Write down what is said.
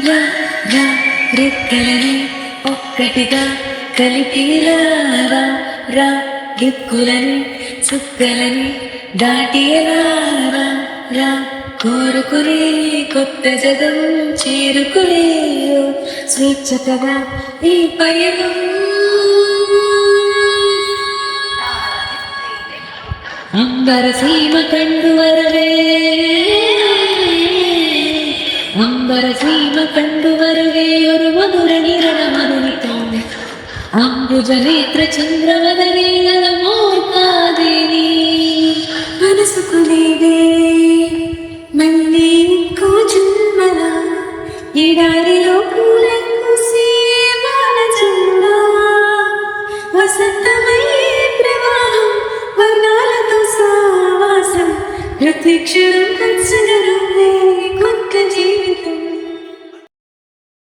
రా రా రెక్కలని ఒక్కటిగా కలిపిరా రా రా దిక్కులని చుక్కలని దాటిరా రా రా కోరుకునే కొత్త జగం చేరుకునే స్వేచ్ఛతగా ఈ పయనం అంబర సీమ కండు వరవే ಅಂಬರ ಸೀಮ ಕಂಡು ಬರುವೆ ஒரு ಮಧುರ ನಿರಣ ಮರುಳಿತೋನೆ ಅಂಬುಜ ನೇತ್ರ ಚಂದ್ರವದನೇಗಳ ಮೋರ್ತಾದೇವಿ మనసుకునేవే మళ్ళీ ఇంకో జన్మల ఎడారిలో పూలకు సేవల జన్మ వసంతమయ్యే ప్రవాహం వర్ణాలతో సావాసం ప్రతి క్షణం